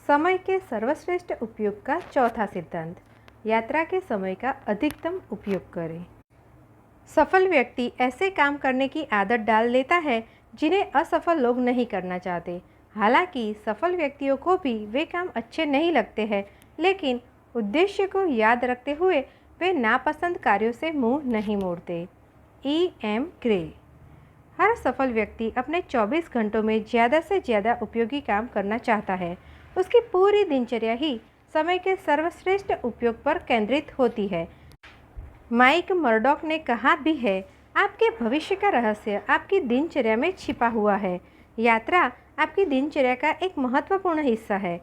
समय के सर्वश्रेष्ठ उपयोग का चौथा सिद्धांत, यात्रा के समय का अधिकतम उपयोग करें। सफल व्यक्ति ऐसे काम करने की आदत डाल लेता है जिन्हें असफल लोग नहीं करना चाहते। हालांकि सफल व्यक्तियों को भी वे काम अच्छे नहीं लगते हैं, लेकिन उद्देश्य को याद रखते हुए वे नापसंद कार्यों से मुंह नहीं मोड़ते। E.M. ग्रे। हर सफल व्यक्ति अपने 24 घंटों में ज़्यादा से ज़्यादा उपयोगी काम करना चाहता है। उसकी पूरी दिनचर्या ही समय के सर्वश्रेष्ठ उपयोग पर केंद्रित होती है। माइक मर्डॉक ने कहा भी है, आपके भविष्य का रहस्य आपकी दिनचर्या में छिपा हुआ है। यात्रा आपकी दिनचर्या का एक महत्वपूर्ण हिस्सा है।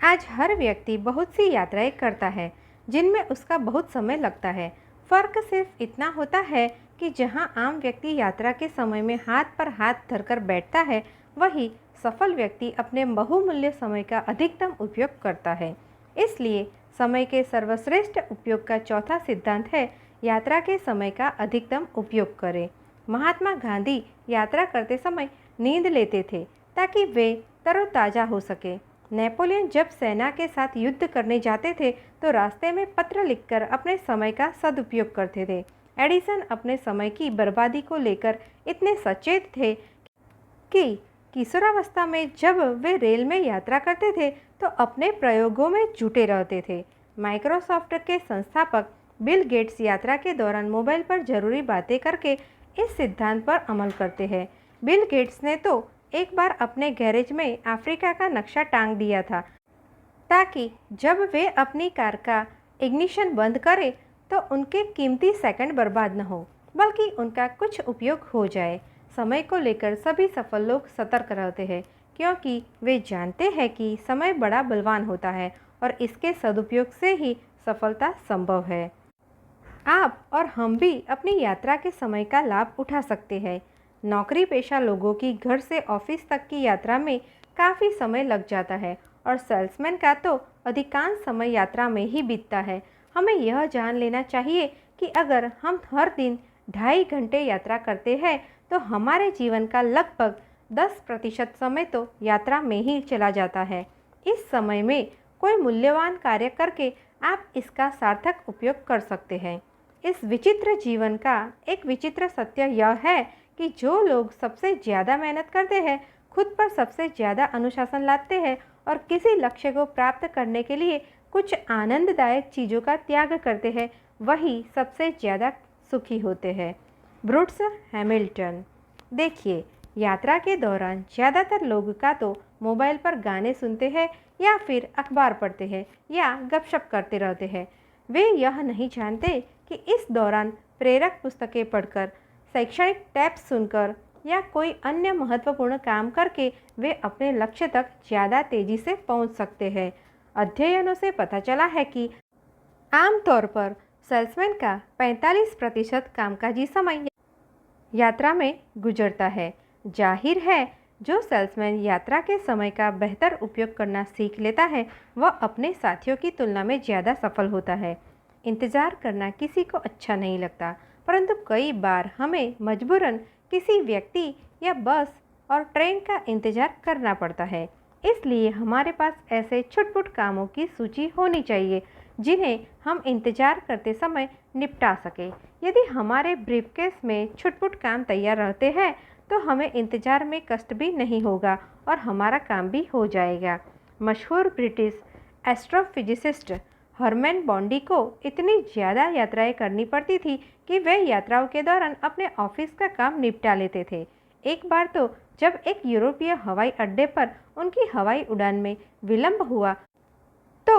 आज हर व्यक्ति बहुत सी यात्राएं करता है जिनमें उसका बहुत समय लगता है। फ़र्क सिर्फ इतना होता है कि जहां आम व्यक्ति यात्रा के समय में हाथ पर हाथ धरकर बैठता है, वही सफल व्यक्ति अपने बहुमूल्य समय का अधिकतम उपयोग करता है। इसलिए समय के सर्वश्रेष्ठ उपयोग का चौथा सिद्धांत है, यात्रा के समय का अधिकतम उपयोग करें। महात्मा गांधी यात्रा करते समय नींद लेते थे ताकि वे तरोताज़ा हो सके। नेपोलियन जब सेना के साथ युद्ध करने जाते थे तो रास्ते में पत्र लिखकर अपने समय का सदुपयोग करते थे। एडिसन अपने समय की बर्बादी को लेकर इतने सचेत थे कि किशोरावस्था में जब वे रेल में यात्रा करते थे तो अपने प्रयोगों में जुटे रहते थे। माइक्रोसॉफ्ट के संस्थापक बिल गेट्स यात्रा के दौरान मोबाइल पर जरूरी बातें करके इस सिद्धांत पर अमल करते हैं। बिल गेट्स ने तो एक बार अपने गैरेज में अफ्रीका का नक्शा टांग दिया था ताकि जब वे अपनी कार का इग्निशन बंद करें तो उनके कीमती सेकंड बर्बाद न हो, बल्कि उनका कुछ उपयोग हो जाए। समय को लेकर सभी सफल लोग सतर्क रहते हैं क्योंकि वे जानते हैं कि समय बड़ा बलवान होता है और इसके सदुपयोग से ही सफलता संभव है। आप और हम भी अपनी यात्रा के समय का लाभ उठा सकते हैं। नौकरी पेशा लोगों की घर से ऑफिस तक की यात्रा में काफ़ी समय लग जाता है और सेल्समैन का तो अधिकांश समय यात्रा में ही बीतता है। हमें यह जान लेना चाहिए कि अगर हम हर दिन 2.5 घंटे यात्रा करते हैं तो हमारे जीवन का लगभग 10% समय तो यात्रा में ही चला जाता है। इस समय में कोई मूल्यवान कार्य करके आप इसका सार्थक उपयोग कर सकते हैं। इस विचित्र जीवन का एक विचित्र सत्य यह है कि जो लोग सबसे ज़्यादा मेहनत करते हैं, खुद पर सबसे ज़्यादा अनुशासन लाते हैं और किसी लक्ष्य को प्राप्त करने के लिए कुछ आनंददायक चीज़ों का त्याग करते हैं, वही सबसे ज़्यादा सुखी होते हैं। ब्रूट्स हैमिल्टन। देखिए, यात्रा के दौरान ज़्यादातर लोग का तो मोबाइल पर गाने सुनते हैं या फिर अखबार पढ़ते हैं या गपशप करते रहते हैं। वे यह नहीं जानते कि इस दौरान प्रेरक पुस्तकें पढ़कर, शैक्षणिक टैप्स सुनकर या कोई अन्य महत्वपूर्ण काम करके वे अपने लक्ष्य तक ज़्यादा तेज़ी से पहुंच सकते हैं। अध्ययनों से पता चला है कि आमतौर पर सेल्समैन का 45% कामकाजी समय यात्रा में गुजरता है। जाहिर है, जो सेल्समैन यात्रा के समय का बेहतर उपयोग करना सीख लेता है वह अपने साथियों की तुलना में ज़्यादा सफल होता है। इंतज़ार करना किसी को अच्छा नहीं लगता, परंतु कई बार हमें मजबूरन किसी व्यक्ति या बस और ट्रेन का इंतज़ार करना पड़ता है। इसलिए हमारे पास ऐसे छुटपुट कामों की सूची होनी चाहिए जिन्हें हम इंतज़ार करते समय निपटा सकें। यदि हमारे ब्रीफकेस में छुटपुट काम तैयार रहते हैं तो हमें इंतज़ार में कष्ट भी नहीं होगा और हमारा काम भी हो जाएगा। मशहूर ब्रिटिश एस्ट्रोफिजिसिस्ट हरमैन बॉन्डी को इतनी ज़्यादा यात्राएं करनी पड़ती थी कि वे यात्राओं के दौरान अपने ऑफिस का काम निपटा लेते थे। एक बार तो जब एक यूरोपीय हवाई अड्डे पर उनकी हवाई उड़ान में विलंब हुआ तो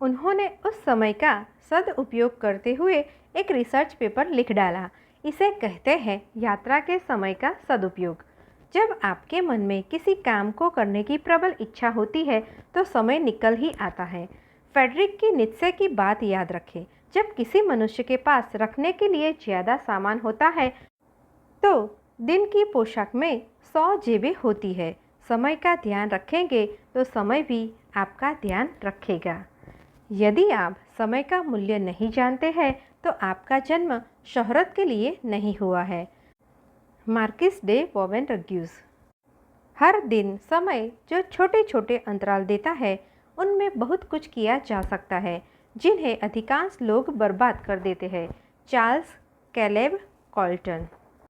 उन्होंने उस समय का सदुपयोग करते हुए एक रिसर्च पेपर लिख डाला। इसे कहते हैं यात्रा के समय का सदुपयोग। जब आपके मन में किसी काम को करने की प्रबल इच्छा होती है तो समय निकल ही आता है। फेडरिक की नित्से की बात याद रखें, जब किसी मनुष्य के पास रखने के लिए ज़्यादा सामान होता है तो दिन की पोशाक में 100 जेबें होती है। समय का ध्यान रखेंगे तो समय भी आपका ध्यान रखेगा। यदि आप समय का मूल्य नहीं जानते हैं तो आपका जन्म शोहरत के लिए नहीं हुआ है। मार्किस डे बोवेन रग्यूस। हर दिन समय जो छोटे छोटे अंतराल देता है, उनमें बहुत कुछ किया जा सकता है जिन्हें अधिकांश लोग बर्बाद कर देते हैं। Charles Caleb Colton.